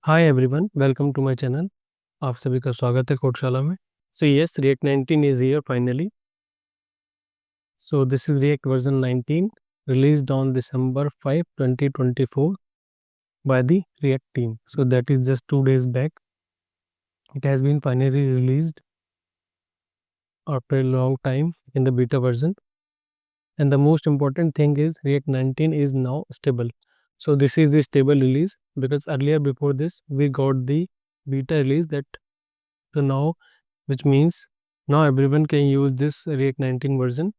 Hi everyone, welcome to my channel. आप सभी का स्वागत है कोडशाला में। So yes, React 19 is here finally. So this is React version 19 released on December 5, 2024 by the React team. So that is just 2 days back. It has been finally released after a long time in the beta version. And the most important thing is React 19 is now stable. So this is the stable release because earlier before this we got the beta release that. So now, which means now everyone can use this React 19 version.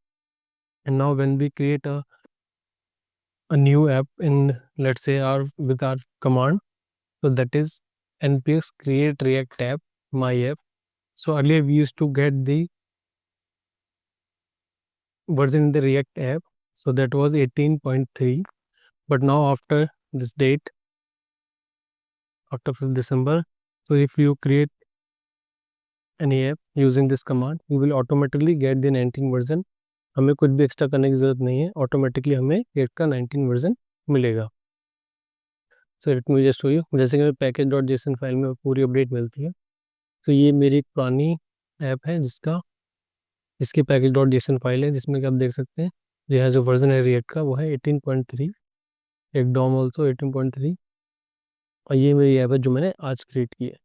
And now when we create a new app in, let's say, our with our command, so that is npx create react app my app. So earlier we used to get the version in the React app, so that was 18.3. But now after this date, after 5th December, so if you create any app using this command, you will automatically get the 19 version. हमें कुछ भी extra करने की ज़रूरत नहीं है, automatically हमें rate का 19 वर्जन मिलेगा। So let me just show you, जैसे कि पैकेज डॉट जेसन फाइल में पूरी अपडेट मिलती है। तो ये मेरी एक पुरानी ऐप है जिसकी पैकेज डॉट जेसन फाइल है, जिसमें कि आप देख सकते हैं यह जो वर्जन है रिएक्ट का वो है 18.3, एक डॉम ऑल्सो 18.3। और ये मेरी ऐप है जो मैंने आज क्रिएट की है।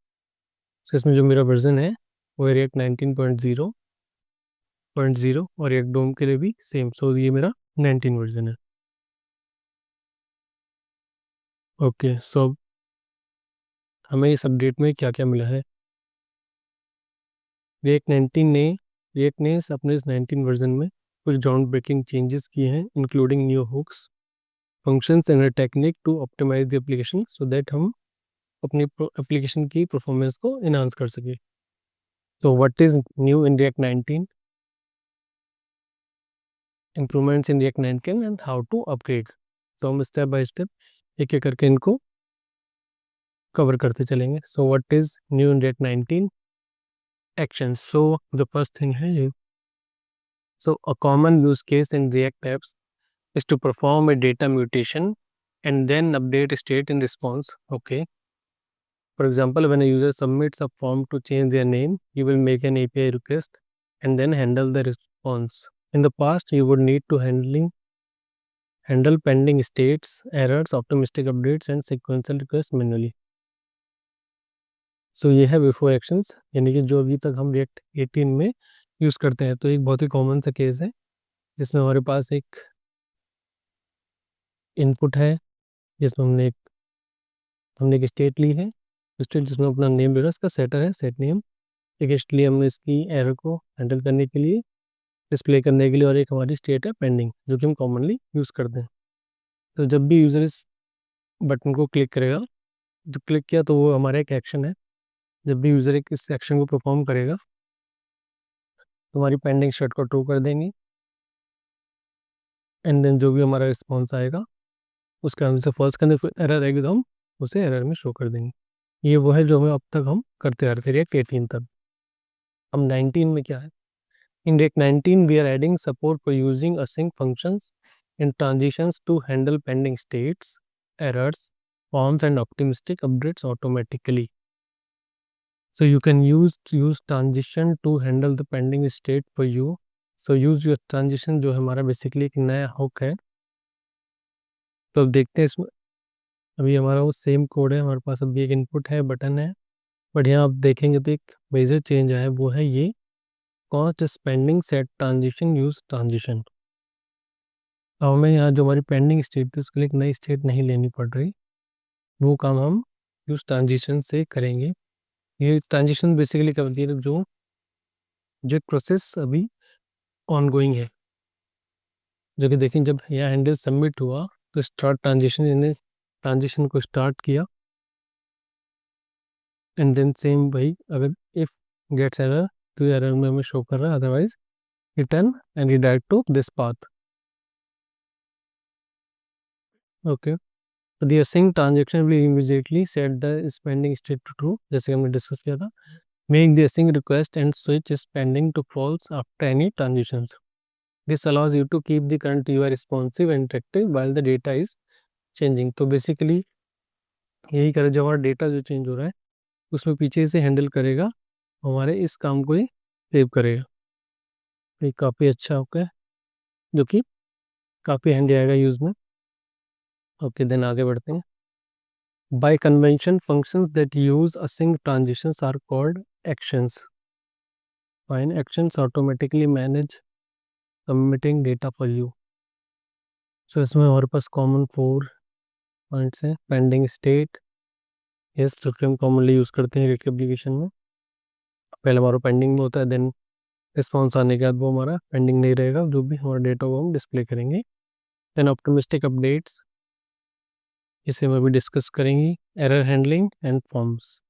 सो इसमें जो मेरा वर्जन है वो है रिएक्ट 19.0 और रिएक्ट डोम के लिए भी सेम। सो ये मेरा 19 वर्जन है। ओके, सो हमें इस अपडेट में क्या क्या मिला है। रिएक्ट ने अपने इस 19 वर्जन में कुछ ग्राउंड ब्रेकिंग चेंजेस किए हैं, including new hooks, functions and technique to optimise the application so that हम अपनी एप्लीकेशन की परफॉर्मेंस को इनहांस कर सके। तो what is new in React 19, improvements in React 19 and how to upgrade. तो हम स्टेप बाय स्टेप एक एक करके इनको कवर करते चलेंगे। So what is new in React 19 actions. So the first thing है, so a common use case in React apps is to perform a data mutation and then update state in response. Okay. For example, when a user submits a form to change their name, you will make an API request and then handle the response. In the past, you would need to handle pending states, errors, optimistic updates, and sequential requests manually. सो ये है before actions, यानी कि जो अभी तक हम react 18 में use करते हैं। तो एक बहुत ही कॉमन सा केस है जिसमें हमारे पास एक इनपुट है, जिसमें हमने एक स्टेट ली है, स्टेट जिसमें अपना नेम ले रहा है, इसका सेटर है, सेट नेम। एक इसलिए हमने इसकी एरर को हैंडल करने के लिए, डिस्प्ले करने के लिए, और एक हमारी स्टेट है पेंडिंग, जो कि हम कॉमनली यूज़ करते हैं। तो जब भी यूज़र इस बटन को क्लिक करेगा, जब क्लिक किया तो वो हमारा एक एक्शन है। जब भी यूज़र एक इस एक्शन को परफॉर्म करेगा तो हमारी पेंडिंग स्टेट को ट्रू कर देंगे, एंड देन जो भी हमारा रिस्पॉन्स आएगा उसका हम से फॉल्स करने, फिर एरर आएगी तो हम उसे एरर में शो कर देंगे। ये वो है जो हमें अब तक हम करते आ रहे थे रिएक्ट 18 तक। अब 19 में क्या है, in React 19 we are adding support for using async functions in transitions to handle pending states, errors, forms and optimistic updates automatically. So you can use transition to handle the pending state for you. So use your transition जो हमारा basically एक नया hook है। तो अब देखते हैं इसमें, अभी हमारा वो सेम कोड है, हमारे पास अभी एक इनपुट है, बटन है, बट यहाँ आप देखेंगे तो एक मेजर चेंज आया है, वो है ये cost spending set transition use transition. अब हमें यहाँ जो हमारी पेंडिंग स्टेट थी उसके लिए एक नई स्टेट नहीं लेनी पड़ रही, वो काम हम यूज ट्रांजिशन से करेंगे। ये ट्रांजिशन बेसिकली क्या होती है, जो प्रोसेस अभी ऑनगोइंग है, जो कि देखें जब यहाँ हैंडल सबमिट हुआ तो स्टार्ट ट्रांजिशन, यानी ट्रांजिशन को स्टार्ट किया, एंड देन सेम वही, अगर इफ गेट्स एरर तो एरर में हमें शो कर रहा है, otherwise return and redirect to this path. Okay, तो the async transaction will immediately set the spending state to true, जैसे हमने डिस्कस किया था। Make the async request and switch spending to false after any transitions. This allows you to keep the current UI responsive and active while the data is changing. तो basically यही करे, जब हमारा data जो change हो रहा है उसमें पीछे से हैंडल करेगा, हमारे इस काम को ही सेव करेगा। ये काफ़ी अच्छा होगा, जो कि काफ़ी हैंडी आएगा यूज़ में। ओके, देन आगे बढ़ते हैं। By convention functions that use async transitions are called actions. Fine, actions automatically manage submitting data for you. सो इसमें हमारे पास कॉमन 4 पॉइंट्स हैं। पेंडिंग स्टेट, यस, जो कि हम कॉमनली यूज़ करते हैं एक एप्लीकेशन में। पहले हमारा पेंडिंग में होता है, देन रिस्पॉन्स आने के बाद वो हमारा पेंडिंग नहीं रहेगा, जो भी हमारा डेटा वो हम डिस्प्ले करेंगे। देन ऑप्टिमिस्टिक अपडेट्स, इसे हम अभी डिस्कस करेंगे। एरर हैंडलिंग एंड फॉर्म्स,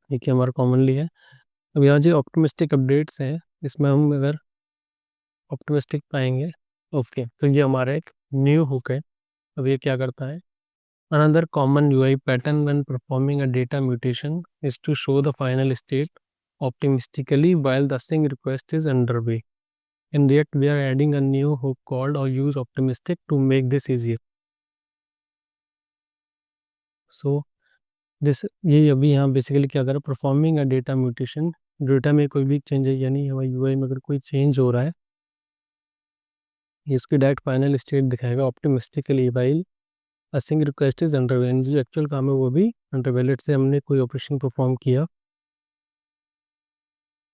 ये कि हमारा कॉमनली है। अब यहाँ जो ऑप्टिमिस्टिक अपडेट्स हैं, इसमें हम अगर ऑप्टिमिस्टिक पाएंगे, ओके, तो ये हमारा एक न्यू हुक है। अब ये क्या करता है? Another common UI pattern when performing a data mutation is to show the final state optimistically while the sync request is underway. In React, we are adding a new hook called or use optimistic to make this easier. So this ये अभी यहाँ basically क्या कर रहा है? Performing a data mutation, data में कोई भी चेंज है, यानी हमारे यूआई में अगर कोई चेंज हो रहा है, ये उसकी डायरेक्ट फाइनल स्टेट दिखाएगा optimistically while using request is underway. जो एक्चुअल काम है वो भी अंडरवे। लेट से हमने कोई ऑपरेशन परफॉर्म किया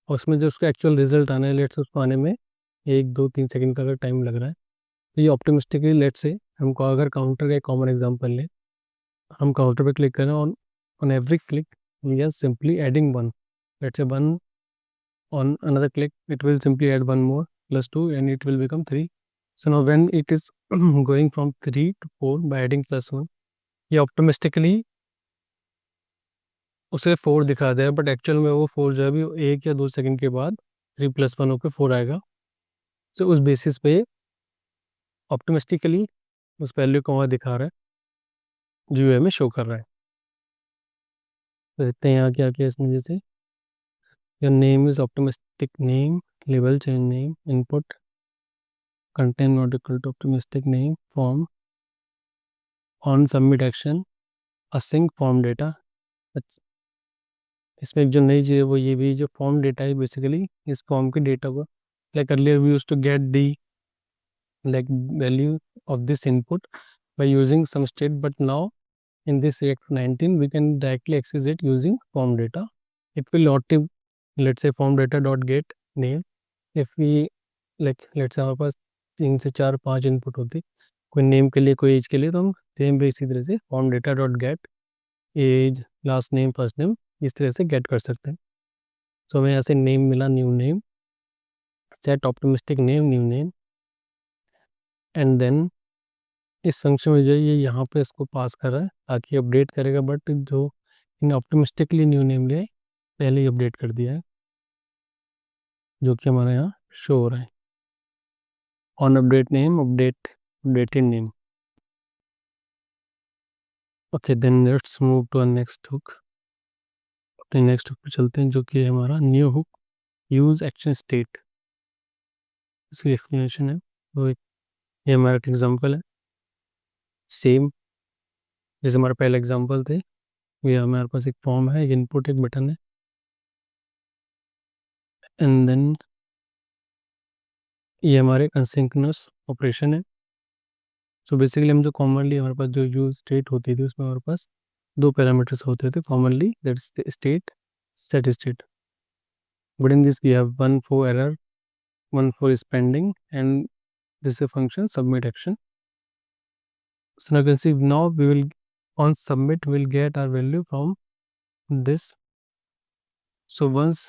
और उसमें जो उसका एक्चुअल रिजल्ट आना है, लेट से उसको आने में 1 2 3 सेकंड का अगर टाइम लग रहा है, तो ये ऑप्टिमिस्टिकली, लेट से हमको अगर काउंटर का एक कॉमन एग्जांपल ले, हम काउंटर पे क्लिक करें, on on every click we are simply adding one, let say one, on another click it will simply add one more plus 2 and it will become 3. So now when it is going from 3 to 4 by adding plus 1, ये optimistically उसे 4 दिखा दे रहा है, but actual में वो 4 जो है अभी 1 या 2 सेकंड के बाद 3 + 1 होकर 4 आएगा। सो उस बेसिस पे ऑप्टिमिस्टिकली उस वैल्यू को वहाँ दिखा रहा है, जो यूआई में शो कर रहा है। तो देखते हैं यहाँ क्या किया इसने। जैसे your name is optimistic name, label change name, input content not equal to optimistic name, form on submit action, async form data. इसमें एक जो नई चीज़ है वो ये भी, जो फॉर्म डेटा है बेसिकली इस फॉर्म के डेटा को, like earlier we used to get the like value of this input by using some state, but now in this React 19 we can directly access it using form data. It will not give, let's say, form data dot get name. If we, like, let's say हमारे पास 3 से 4 5 input होती, कोई name के लिए कोई as के लिए, तो हम सेम भी इसी तरह से form data dot get as last name first name इस तरह से गेट कर सकते हैं। सो हमें यहाँ से नेम मिला, new name, set optimistic name, new name, and then इस फंक्शन में जो ये यहाँ पे इसको पास कर रहा है ताकि अपडेट करेगा, बट जो इन ऑप्टिमिस्टिकली न्यू नेम लिए पहले ही अपडेट कर दिया है, जो कि हमारे यहाँ शो हो रहा है on update name, updated name. Okay, then let's move to next hook. अपने नेक्स्ट हुक पे चलते हैं, जो कि है हमारा new hook use action state. इसकी एक्सप्लेनेशन है, तो ये हमारा एक एग्जांपल है। सेम जैसे हमारे पहले एग्जांपल थे, ये हमारे पास एक फॉर्म है, एक इनपुट, एक बटन है, एंड देन ये हमारे असिंक्रोनस ऑपरेशन है। सो बेसिकली हम जो कॉमनली हमारे पास जो यूज स्टेट होती थी, उसमें हमारे पास 2 पैरामीटर्स होते थे commonly, that is state, set state. But in this we have one for error, one for pending, and this function submit action. So now you can see, now we will on submit we'll get our value from this. So once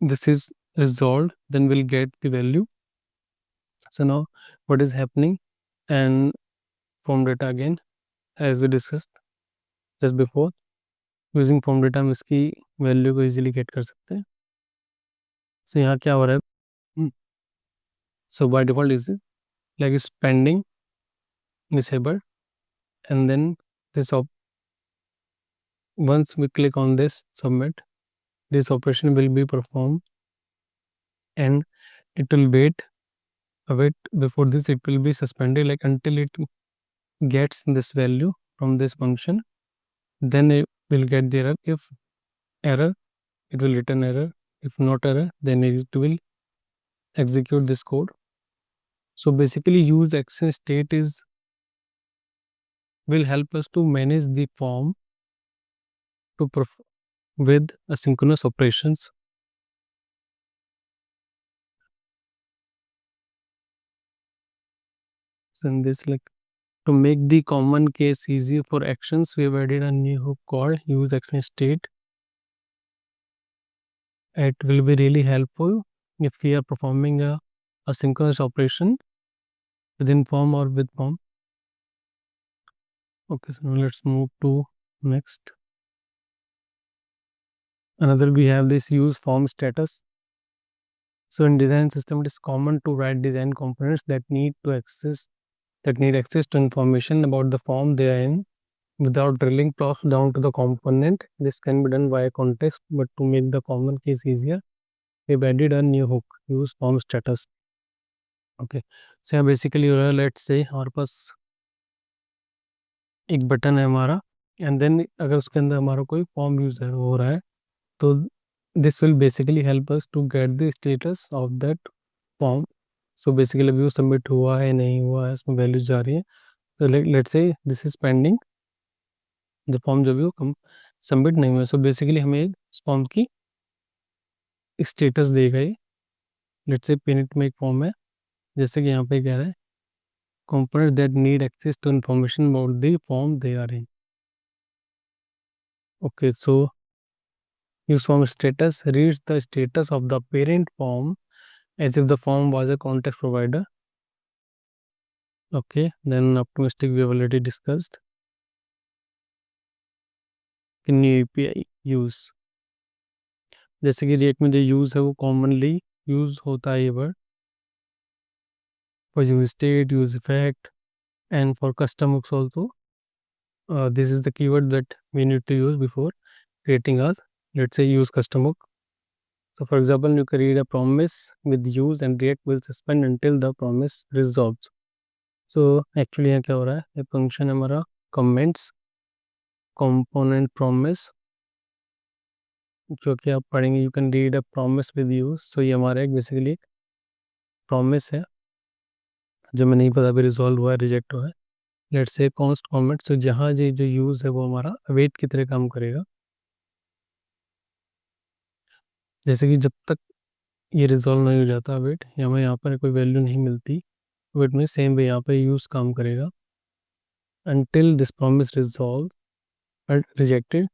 this is resolved, then we'll get the value. So now what is happening, and form data again, as we discussed just before, using form data हम इसकी value को easily get कर सकते हैं। सो यहाँ क्या हो रहा है? So by default is like is pending disabled, and then this once we click on this submit, this operation will be performed, and it will await before this, it will be suspended, like until it gets this value from this function, then it will get the error. If error, it will return error. If not error, then it will execute this code. So basically, use action state is will help us to manage the form to with asynchronous operations. So in this, like, to make the common case easier for actions, we have added a new hook called use action state. It will be really helpful if we are performing a asynchronous operation within form or with form. Okay, so now let's move to next. Another, we have this use form status. So in design system, it is common to write design components that need access to information about the form they are in without drilling props down to the component. This can be done via context, but to make the common case easier, we've added a new hook, use form status. Okay, so basically let's say हमारे पास एक button है हमारा, and then अगर उसके अंदर हमारा कोई form use हो रहा है, तो this will basically help us to get the status of that form. So basically अभी वो सबमिट हुआ है नहीं हुआ है, उसमें वैल्यूज जा रही है. तो let's say this is pending, the form जो भी वो कम सबमिट नहीं हुआ. सो बेसिकली हमें एक फॉर्म की स्टेटस देगा ये. लेट्स से पिनिट में एक फॉर्म है, जैसे कि यहाँ पे कह रहा है components that need access to information about the form they are in. Okay, so use form status reads the status of the parent form as if the form was a context provider. Okay, then optimistic we have already discussed. New API use, जैसे कि react में जो use है वो commonly use होता है ये word for use state, use effect, and for custom hooks also. This is the keyword that we need to use before creating us, let's say, use custom hook. So for example, you can read a promise with use and React will suspend until the promise resolves. So actually यहाँ क्या हो रहा है, ये function है हमारा comments component promise, जो कि आप पढ़ेंगे. You can read a promise with use. So ये हमारा एक बेसिकली प्रॉमिस है जो मैं नहीं पता अभी रिजॉल्व हुआ है रिजेक्ट हुआ है. Let's say const comment. सो जहाँ जो यूज है वो हमारा अवेट की तरह काम करेगा. जैसे कि जब तक ये रिजॉल्व नहीं हो जाता वेट, या हमें यहाँ पर कोई वैल्यू नहीं मिलती, वेट में सेम वे यहाँ पे यूज़ काम करेगा until this promise resolves or rejected.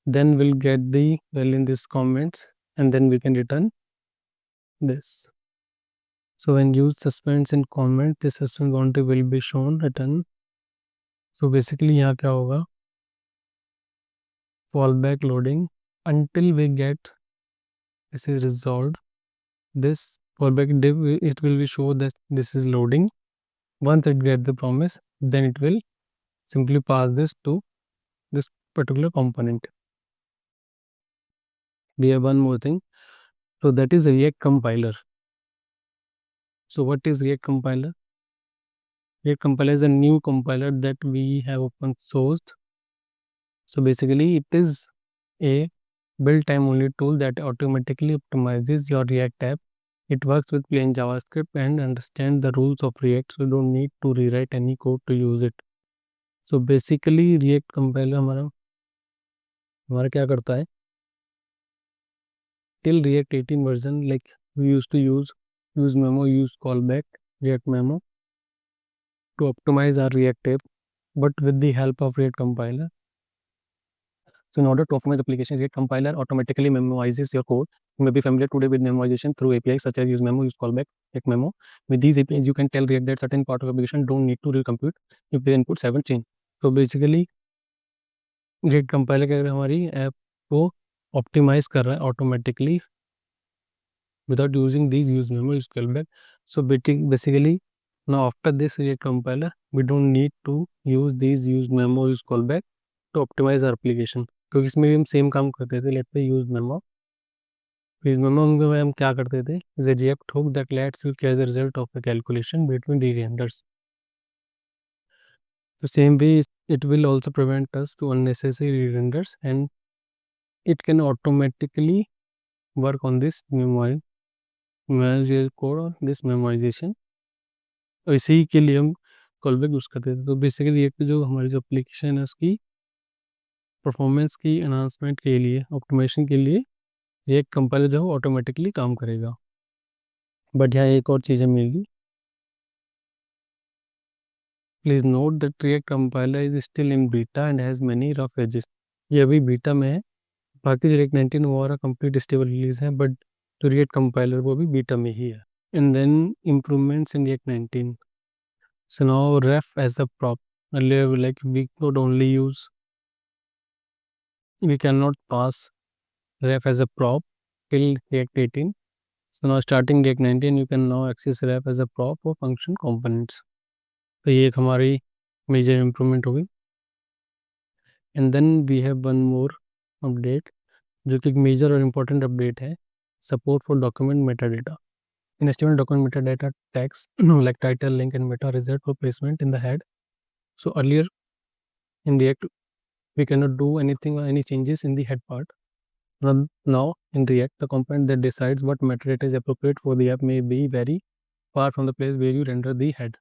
Then we'll get the value in these comments and then we can return this. So when use suspends in comment, this suspend boundary will be shown return. So basically यहाँ क्या होगा, fallback loading until we get this is resolved. This fallback div, it will be show that this is loading. Once it gets the promise, then it will simply pass this to this particular component. We have one more thing, so that is React compiler. So what is React compiler? React compiler is a new compiler that we have open sourced. So basically it is a build time only tool that automatically optimizes your React app. It works with plain JavaScript and understands the rules of React, so you don't need to rewrite any code to use it. So basically React compiler हमारा क्या करता है, till React 18 version, like we used to use memo, use callback, React memo to optimize our React app, but with the help of React compiler. So in order to optimize application, React compiler automatically memoizes your code. You may be familiar today with memoization through APIs such as use memo, use callback, React memo. With these APIs, you can tell React that certain part of application don't need to recompute if the inputs haven't changed. So basically, React compiler क्या कर रहा है, हमारी app को optimise कर रहा है automatically without using these use memo, use callback. So basically, now after this React compiler, we don't need to use these use memo, use callback to optimize our application. क्योंकि इसमें भी हम same काम करते थे. लेट पे use memo में हम क्या करते थे, is a react hook that let's you catch the result of the calculation between D renders. The same way, it will also prevent us to unnecessary renders, and it can automatically work on this memorize code और this memorization. और इसी के लिए हम callback use करते थे. तो basically react जो हमारी जो एप्लीकेशन है उसकी परफॉर्मेंस की एनहांसमेंट के लिए, ऑप्टिमाइजेशन के लिए रिएक्ट कंपाइलर जो है ऑटोमेटिकली काम करेगा. बट यहाँ एक और चीज़ है मिलेगी. Please note that React compiler is still in beta and has many rough edges. ये अभी बीटा में है. बाकी जो रिएक्ट 19 वो हमारा कंप्लीट स्टेबल रिलीज है, बट जो रिएक्ट कंपाइलर वो भी बीटा में ही है. And then improvements in React 19. So now ref as the prop. Earlier, like we could only use, we cannot pass ref as a prop till React 18. So now starting React 19, you can now access ref as a prop for function components. तो ये एक हमारी major improvement होगी. And then we have one more update जो कि एक major और important update है. Support for document meta data. In HTML, document metadata tags like title, link, and meta result for placement in the head. So earlier in React, we cannot do anything or any changes in the head part. Now in React, the component that decides what metadata is appropriate for the app may be very far from the place where you render the head.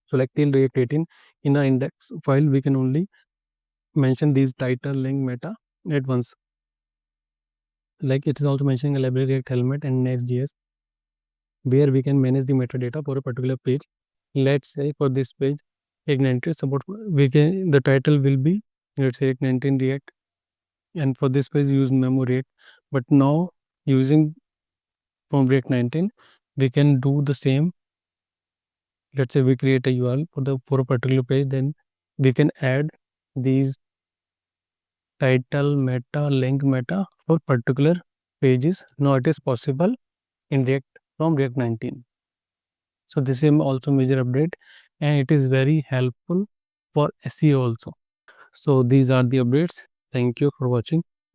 So like till React 18, in our index file, we can only mention these title, link, meta at once. Like it is also mentioning a library React Helmet and Next.js, where we can manage the metadata for a particular page. Let's say for this page, React 19 support, the title will be, let's say React 19 React, and for this page use memo React. But now using from React 19, we can do the same. Let's say we create a URL for a particular page, then we can add these title, meta, link, meta for particular pages. Now it is possible in React from React 19. So this is also major update, and it is very helpful for SEO also. So these are the updates. Thank you for watching.